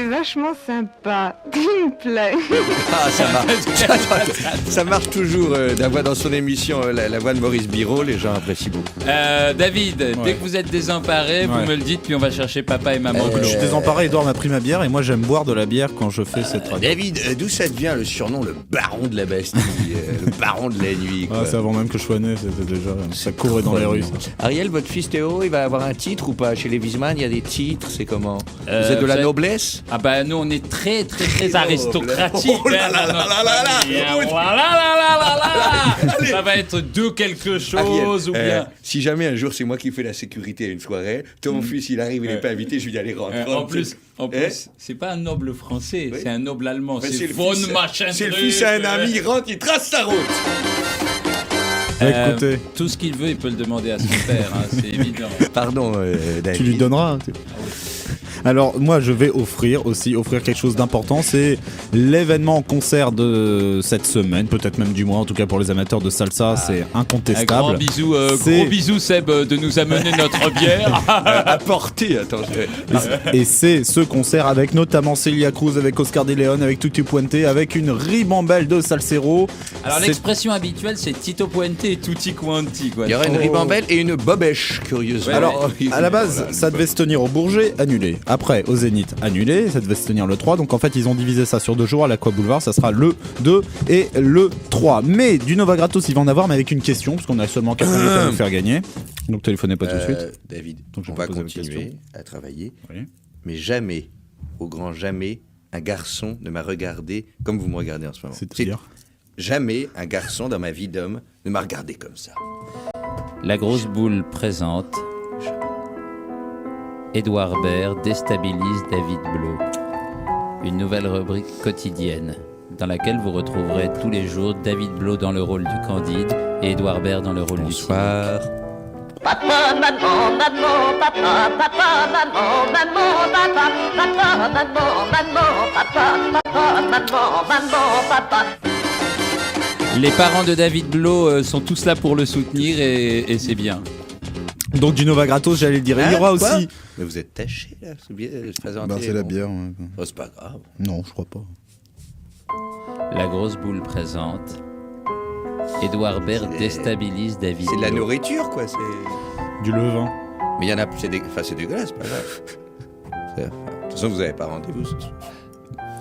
est vachement sympa. Il me plaît. Ah, ça marche. Ça marche toujours d'avoir dans son émission la voix de Maurice Biraud. Les gens apprécient beaucoup. David, dès que vous êtes désemparé, vous me le dites, puis on va chercher papa et maman. Je suis désemparé, Edouard m'a pris ma bière et moi j'aime boire de la bière quand je fais cette radio. David, d'où ça te vient le surnom le baron de la Bastille, le baron de la nuit quoi. C'est avant même que je sois né, c'était déjà. Ça courait dans les rues. Ariel, votre fils Théo, il va avoir un titre ou pas? Chez les Wiesmann, il y a des titres, c'est comment? Vous êtes de la noblesse? Ah bah nous on est très aristocratique. Oh là là là là là là. Ça va être de quelque chose Ariel, ou bien. Si jamais un jour c'est moi qui fais la sécurité à une soirée, ton fils il arrive, il n'est pas invité, je lui dis allez rentre. En plus, c'est pas un noble français, c'est un noble allemand. Ouais, c'est von machin. C'est le fils à un ami, il rentre, il trace sa route. Écoutez. Tout ce qu'il veut, il peut le demander à son père, c'est évident. Pardon, David. Tu lui donneras. Alors moi je vais offrir quelque chose d'important, c'est l'événement concert de cette semaine, peut-être même du mois, en tout cas pour les amateurs de salsa, c'est incontestable. Un gros bisou Seb de nous amener notre bière. Apporter, attends. Et c'est ce concert avec notamment Celia Cruz, avec Oscar de Leon, avec Tutti Puente, avec une ribambelle de salseros. Alors l'expression habituelle c'est Tito Puente et Tutti Quanti quoi. Il y aura une ribambelle et une bobèche, curieusement. Alors à la base ça devait se tenir au Bourget, annulé. Après au Zénith, annulé, ça devait se tenir le 3, donc en fait ils ont divisé ça sur 2 jours à l'Aqua Boulevard, ça sera le 2 et le 3. Mais du Nova Gratos il va en avoir, mais avec une question, parce qu'on a seulement 4 minutes à vous faire gagner. Donc téléphonez pas tout de suite. David, donc on va continuer à travailler, oui. Mais jamais, au grand jamais, un garçon ne m'a regardé comme vous me regardez en ce moment. C'est-à-dire jamais un garçon dans ma vie d'homme ne m'a regardé comme ça. La grosse boule présente. Édouard Baird déstabilise David Blo. Une nouvelle rubrique quotidienne dans laquelle vous retrouverez tous les jours David Blo dans le rôle du Candide et Édouard Baird dans le rôle du cynique. Papa, maman, maman, papa, papa, maman, maman, papa, papa, maman, maman, papa, papa, maman, maman, papa. Les parents de David Blo sont tous là pour le soutenir et c'est bien. Donc du Nova Gratos, j'allais le dire. Il y aura aussi. Mais vous êtes taché là, c'est bien. C'est la bière. Ouais. Oh, c'est pas grave. Non, je crois pas. La grosse boule présente. Édouard Baird déstabilise David. C'est de la Blo. nourriture quoi, c'est du levain. Mais il y en a, c'est dégueulasse, pas grave. De toute façon, vous n'avez pas rendez-vous ce soir.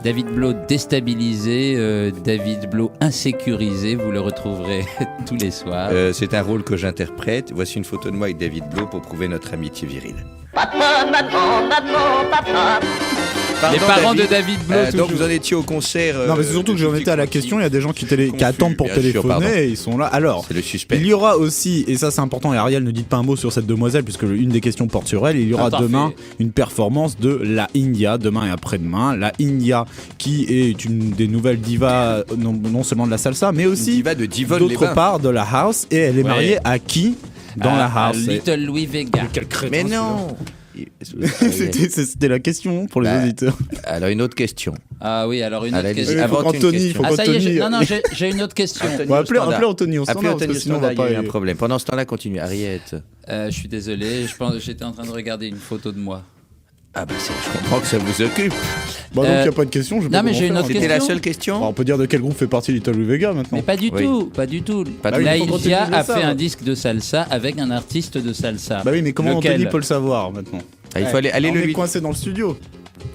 David Blo déstabilisé, David Blo insécurisé, vous le retrouverez tous les soirs. C'est un rôle que j'interprète. Voici une photo de moi avec David Blo pour prouver notre amitié virile. Papa, maman, maman, papa. Les parents de David Blo. Donc vous en étiez au concert. Non, mais c'est surtout que j'en étais à la question. Il y a des gens qui attendent pour téléphoner et ils sont là. Alors, c'est le suspense. Il y aura aussi, et ça c'est important, et Ariel ne dites pas un mot sur cette demoiselle, puisque une des questions porte sur elle. Il y aura demain une performance de la India, demain et après-demain. La India, qui est une des nouvelles divas, non seulement de la salsa, mais aussi d'autre part de la house. Et elle est mariée à qui dans la house? Little Louis Vega. Mais non. C'était la question pour les auditeurs. Alors une autre question. Ah oui, alors une autre question. Anthony, ah ça y est, j'ai une autre question. Appelez Anthony au standard, parce que sinon on va pas... Il y a un problème. Pendant ce temps-là, continue. Ariette. Je suis désolé, j'étais en train de regarder une photo de moi. Ah bah je comprends que ça vous occupe. Bah donc il n'y a pas de question. Non mais j'ai une autre question. C'était la seule question. On peut dire de quel groupe fait partie Little Louis Vega maintenant. Mais pas du tout, pas du tout. La India a fait un disque de salsa avec un artiste de salsa. Bah oui, mais comment Anthony peut le savoir maintenant? Il faut aller le lui coincer dans le studio.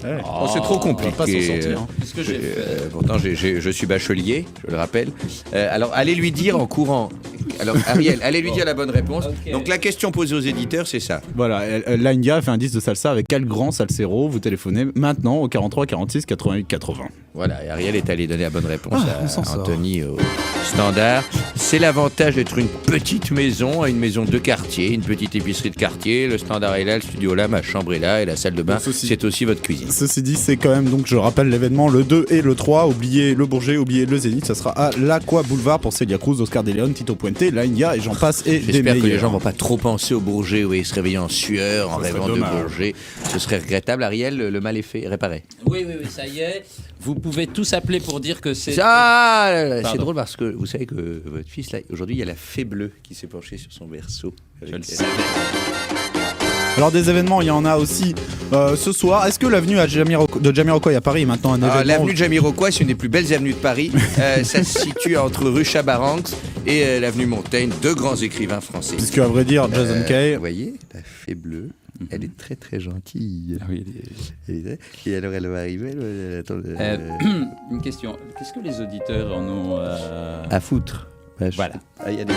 C'est trop compliqué. On va pas s'en sortir. Qu'est-ce que j'ai fait pourtant, je suis bachelier, je le rappelle. Alors, allez lui dire en courant. Alors, Ariel, allez lui dire la bonne réponse. Okay. Donc, la question posée aux éditeurs, c'est ça. Voilà, l'India a fait un disque de salsa avec quel grand salsero? Vous téléphonez maintenant au 43 46 88 80. Voilà, et Ariel est allé donner la bonne réponse à Anthony au standard. C'est l'avantage d'être une petite maison, une maison de quartier, une petite épicerie de quartier. Le standard est là, le studio là, ma chambre est là et la salle de bain, c'est aussi votre cuisine. Ceci dit, c'est quand même, donc je rappelle l'événement le 2 et le 3. Oubliez le Bourget, oubliez le Zénith. Ça sera à l'Aqua Boulevard pour Celia Cruz, Oscar de Leon, Tito Puente, la India et j'en passe et des meilleurs. J'espère que les gens vont pas trop penser au Bourget et se réveiller en sueur en rêvant de Bourget. Ce serait regrettable. Ariel, le mal est fait, réparé. Oui, ça y est. Vous pouvez tous appeler pour dire que c'est... C'est drôle parce que vous savez que votre fils, là, aujourd'hui, il y a la fée bleue qui s'est penchée sur son berceau. Je le savais. Alors des événements, il y en a aussi ce soir. Est-ce que l'avenue de Jamiroquai à Paris est maintenant un événement? L'avenue de Jamiroquai, c'est une des plus belles avenues de Paris. Ça se situe entre rue Chabaranx et l'avenue Montaigne, deux grands écrivains français. Puisque à vrai dire, Jason Kay... Vous voyez, la fée bleue, elle est très très gentille. Ah oui, Et alors elle va arriver... une question. Qu'est-ce que les auditeurs en ont à foutre. Voilà. Il y a des...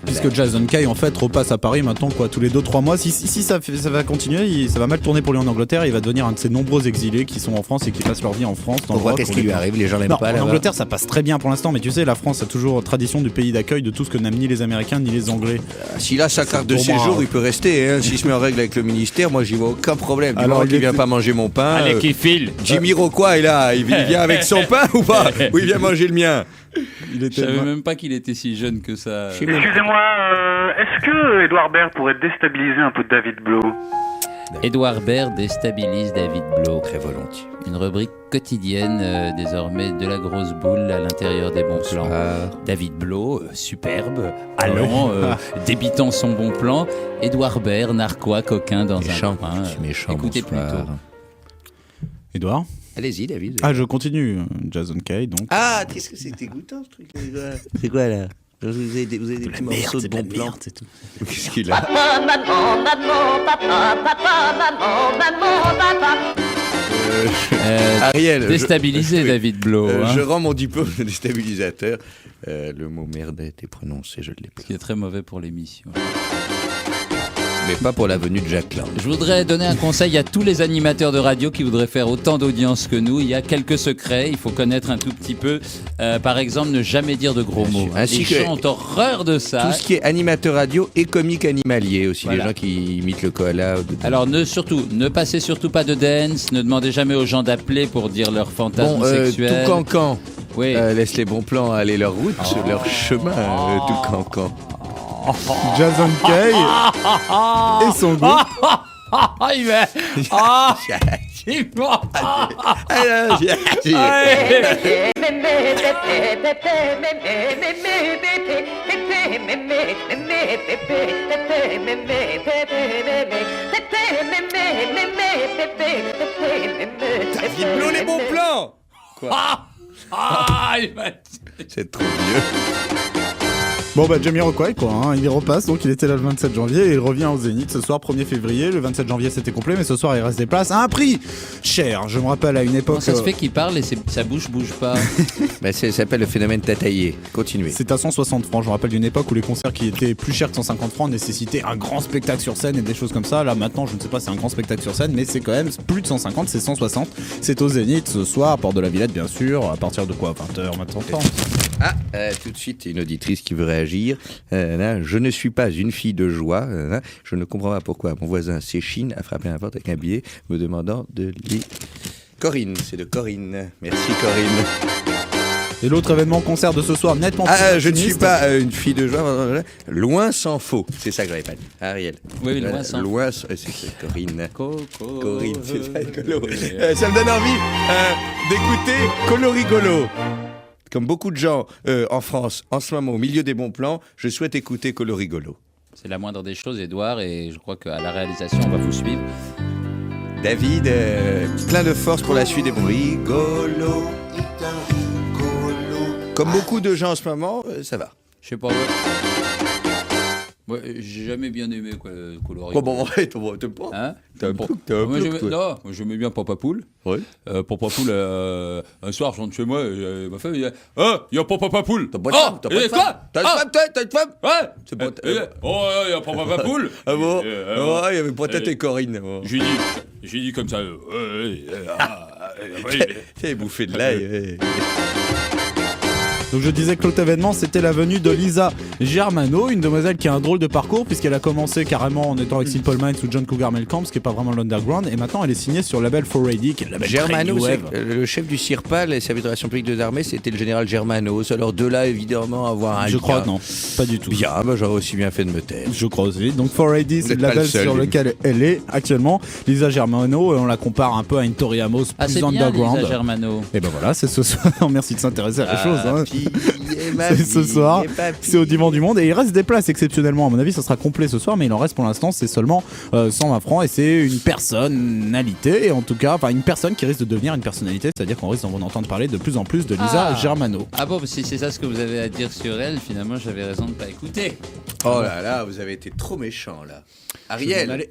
Puisque Jason Kay en fait repasse à Paris maintenant tous les 2-3 mois. Si ça va continuer, ça va mal tourner pour lui en Angleterre. Il va devenir un de ces nombreux exilés qui sont en France et qui passent leur vie en France. Pourquoi? Qu'est-ce qui lui arrive? Les gens l'aiment pas en là-bas. Angleterre ça passe très bien pour l'instant, mais tu sais la France a toujours tradition du pays d'accueil de tout ce que n'aiment ni les Américains ni les Anglais. S'il a sa carte de séjour, il peut rester. Hein. S'il se met en règle avec le ministère, moi j'y vois aucun problème. Du moment qu'il vient pas manger mon pain. Allez, qui file. Jamiroquai est là, il vient avec son pain ou pas? Ou il vient manger le mien? Je savais même pas qu'il était si jeune que ça. Excusez-moi, est-ce que Edouard Baird pourrait déstabiliser un peu David Blow? Edouard Baird déstabilise David Blow. Très volontiers. Une rubrique quotidienne désormais de la grosse boule à l'intérieur des bons plans. David Blow, superbe, allant, débitant son bon plan. Edouard Baird, narquois, coquin dans un coin. Écoutez plutôt. Edouard? Allez-y, David. Je continue, Jason Kay, donc. Qu'est-ce que c'est dégoûtant, ce truc? C'est quoi, là? Vous avez des petits morceaux de bon plan. C'est tout. Qu'est-ce qu'il a? Papa, maman, maman, papa, papa, maman, maman, papa. Ariel. Déstabiliser David Blow. Je rends mon diplôme de déstabilisateur. Le mot merde a été prononcé, je l'ai pas. Ce qui est très mauvais pour l'émission. Mais pas pour la venue de Jacqueline. Je voudrais donner un conseil à tous les animateurs de radio qui voudraient faire autant d'audience que nous. Il y a quelques secrets, il faut connaître un tout petit peu. Par exemple, ne jamais dire de gros mots. Ainsi les gens ont horreur de ça. Tout ce qui est animateur radio et comique animalier aussi, les gens qui imitent le koala. Alors ne passez surtout pas de dance, ne demandez jamais aux gens d'appeler pour dire leurs fantasmes sexuels. Tout cancan. Oui. Laisse les bons plans aller leur route, leur chemin, tout cancan. Jason Kay et son groupe. Il va. David Blow, les bons plans. Quoi? C'est trop vieux. Bon Jamiroquai il repasse, donc il était là le 27 janvier et il revient au Zénith ce soir 1er février. Le 27 janvier c'était complet, mais ce soir il reste des places à un prix cher. Je me rappelle à une époque... Comment ça se fait qu'il parle et sa bouche bouge pas? Ça s'appelle le phénomène tataillé. Continuez. C'est à 160 francs, je me rappelle d'une époque où les concerts qui étaient plus chers que 150 francs nécessitaient un grand spectacle sur scène et des choses comme ça. Là maintenant je ne sais pas, c'est un grand spectacle sur scène, mais c'est quand même plus de 150, c'est 160. C'est au Zénith ce soir, Porte de la Villette bien sûr, à partir de quoi, 20h maintenant. Tout de suite une auditrice qui veut réagir. Je ne suis pas une fille de joie. Je ne comprends pas pourquoi mon voisin s'échine à frapper la porte avec un billet me demandant de lire. Corinne, c'est de Corinne. Merci Corinne. Et l'autre événement concert de ce soir, nettement plus je ne suis pas une fille de joie. Loin s'en faut. C'est ça que j'avais pas dit. Ariel. Oui, loin s'en faut. C'est Corinne. Corinne, c'est ça, rigolo. Ça me donne envie d'écouter Colorigolo. Comme beaucoup de gens en France, en ce moment, au milieu des bons plans, je souhaite écouter Colorigolo. C'est la moindre des choses, Edouard, et je crois qu'à la réalisation, on va vous suivre. David, plein de force pour la suite des bons. Rigolo. Comme beaucoup de gens en ce moment, ça va. Je sais pas. Ouais, j'ai jamais bien aimé Colorigolo. T'aimes pas Hein? Moi, j'aimais bien Papa Poule. Ouais. Papa Poule, un soir, je rentre chez moi, ma femme, il dit il y a Papa Poule. T'as pas de femme, T'as une femme? Ouais. C'est pas... Il y a Papa Poule. Ah bon? Il y avait pas tête et Corinne. J'ai dit comme ça. T'avais bouffé de l'ail. Donc je disais que l'autre événement c'était la venue de Lisa Germano, une demoiselle qui a un drôle de parcours puisqu'elle a commencé carrément en étant avec Simple Minds ou John Cougar Mellencamp, ce qui est pas vraiment l'underground, et maintenant elle est signée sur le label 4AD qui est le label Germano, le chef du CIRPA, les services de relations publiques des armées, c'était le général Germano. Alors de là évidemment avoir un Je crois non, pas du tout. Bien, j'aurais aussi bien fait de me taire. Je crois aussi. Donc 4AD c'est le label sur lequel elle est actuellement. Lisa Germano, on la compare un peu à une Tori Amos plus c'est underground. bien, Lisa Germano. Et ben voilà, c'est ce soir. Merci de s'intéresser à la chose. C'est ce soir, c'est au Divan du Monde et il reste des places exceptionnellement. À mon avis, ça sera complet ce soir, mais il en reste pour l'instant, c'est seulement 120 francs et c'est une personnalité, en tout cas, enfin une personne qui risque de devenir une personnalité, c'est-à-dire qu'on risque d'en entendre parler de plus en plus de Lisa Germano. Ah bon, si c'est ça ce que vous avez à dire sur elle, finalement, j'avais raison de ne pas écouter. Oh là là, vous avez été trop méchant là. Ariel.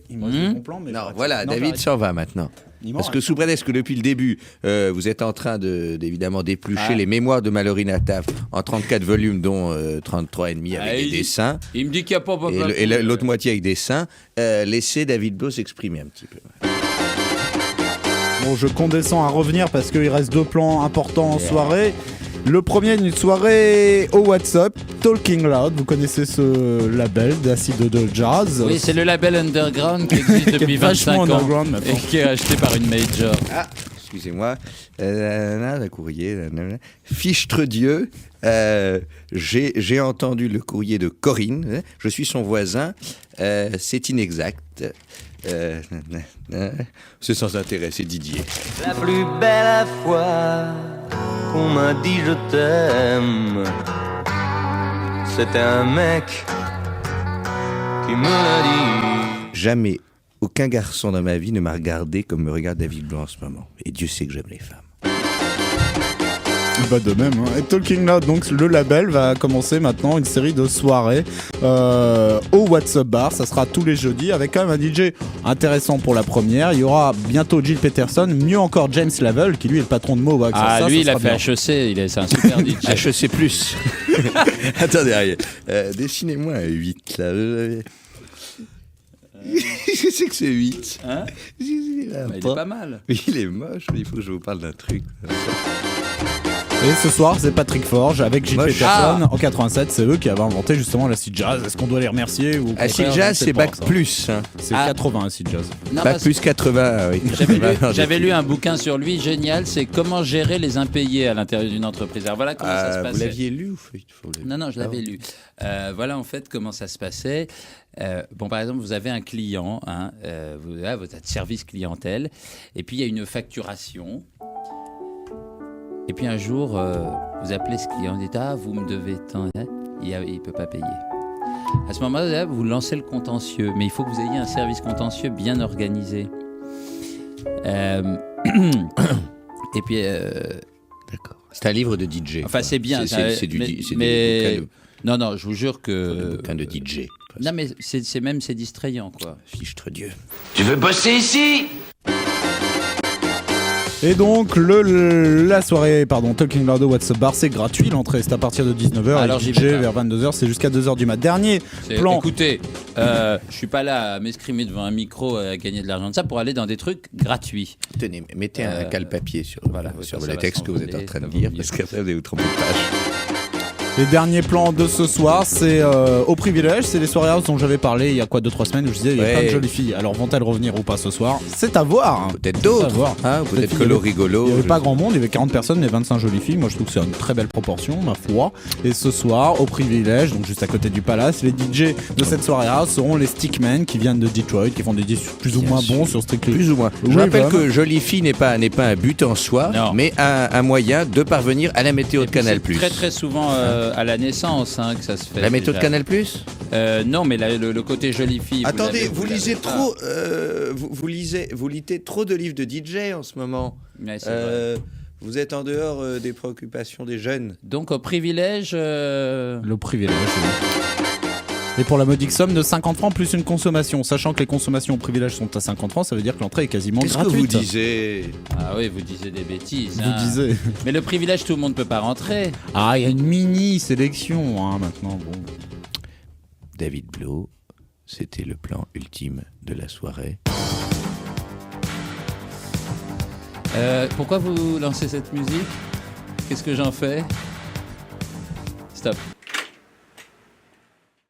David s'en va maintenant. Parce que sous prétexte que depuis le début, vous êtes en train d'évidemment d'éplucher les mémoires de Mallory Nataf en 34 volumes, dont 33 et demi avec des dessins. Il me dit qu'il n'y a pas... Et l'autre moitié avec des dessins. Laissez David Blo s'exprimer un petit peu. Bon, je condescends à revenir parce qu'il reste 2 plans importants en soirée. Le premier, une soirée au WhatsApp, Talking Loud. Vous connaissez ce label d'acide de jazz. Oui, c'est le label underground qui existe depuis 25 ans et qui est acheté par une major. Ah, excusez-moi. Le courrier. Fichtre Dieu. J'ai entendu le courrier de Corinne. Je suis son voisin. C'est inexact. C'est sans intérêt, c'est Didier. La plus belle fois qu'on m'a dit je t'aime, c'était un mec qui me l'a dit. Jamais aucun garçon dans ma vie ne m'a regardé comme me regarde David Blo en ce moment. Et Dieu sait que j'aime les femmes. Pas de même. Et Talking Loud, donc le label va commencer maintenant une série de soirées au WhatsApp Bar. Ça sera tous les jeudis avec quand même un DJ intéressant pour la première. Il y aura bientôt Jill Peterson, mieux encore James Lavelle qui lui est le patron de Mowax. Lui il a fait HEC, c'est un super DJ. HEC plus. Attendez, dessinez-moi un 8 là. Je sais que c'est 8. Hein il est pas mal. Oui, il est moche, mais il faut que je vous parle d'un truc. Et ce soir, c'est Patrick Forge avec Jill Peterson en 87. C'est eux qui avaient inventé justement l'acid jazz. Est-ce qu'on doit les remercier ou acid jazz, c'est bac plus. Hein. C'est 80 acid jazz. Bac plus 80, oui. J'avais lu un bouquin sur lui, génial. C'est comment gérer les impayés à l'intérieur d'une entreprise. Alors voilà comment ça se passait. Vous l'aviez lu ou Non, je l'avais lu. Voilà en fait comment ça se passait. Par exemple, vous avez un client, vous êtes service clientèle, et puis il y a une facturation. Et puis un jour, vous appelez ce client, vous dites « Ah, vous me devez tant, il ne peut pas payer ». À ce moment-là, vous lancez le contentieux, mais il faut que vous ayez un service contentieux bien organisé. Et puis... D'accord. C'est un livre de DJ. Enfin, c'est bien. C'est du Non, je vous jure que... Un bouquin de DJ. Non, mais c'est distrayant, quoi. Fichtre Dieu. Tu veux bosser ici ? Et donc la soirée Talking Loud au WhatsApp Bar, c'est gratuit, l'entrée c'est à partir de 19h. Alors DJ vers 22h, c'est jusqu'à 2h du mat. Dernier plan. Écoutez, je suis pas là à m'escrimer devant un micro à gagner de l'argent de ça pour aller dans des trucs gratuits. Tenez, mettez un cale-papier sur le texte que vous êtes en train de lire, parce qu'après vous allez vous tromper de page. Les derniers plans de ce soir, c'est au privilège, c'est les soirées house dont j'avais parlé il y a 2-3 semaines où je disais il y a plein de jolies filles. Alors vont-elles revenir ou pas ce soir ? C'est à voir. Peut-être d'autres. Peut-être que l'eau rigolo. Il n'y avait pas grand monde, il y avait 40 personnes mais 25 jolies filles. Moi je trouve que c'est une très belle proportion, ma foi. Et ce soir, au privilège, donc juste à côté du Palace, les DJ de cette soirée house seront les Stickmen qui viennent de Detroit, qui font des disques plus ou moins bons sur Strictly. Plus ou moins. Je rappelle que jolie fille n'est pas un but en soi, mais un moyen de parvenir à la météo de Canal+. Très très souvent à la naissance. Que ça se fait. La méthode Canal+. Non, mais le côté jolie fille. Attendez, vous lisez trop. Vous lisez trop de livres de DJ en ce moment. Ouais, c'est vrai. Vous êtes en dehors des préoccupations des jeunes. Donc au privilège. Le privilège. Et pour la modique somme de 50 francs plus une consommation, sachant que les consommations au privilège sont à 50 francs, ça veut dire que l'entrée est quasiment gratuite. Qu'est-ce que vous disiez ? Ah oui, vous disiez des bêtises. Vous disiez. Mais le privilège, tout le monde ne peut pas rentrer. Ah, il y a une mini sélection maintenant. Bon. David Blo, c'était le plan ultime de la soirée. Pourquoi vous lancez cette musique ? Qu'est-ce que j'en fais ? Stop.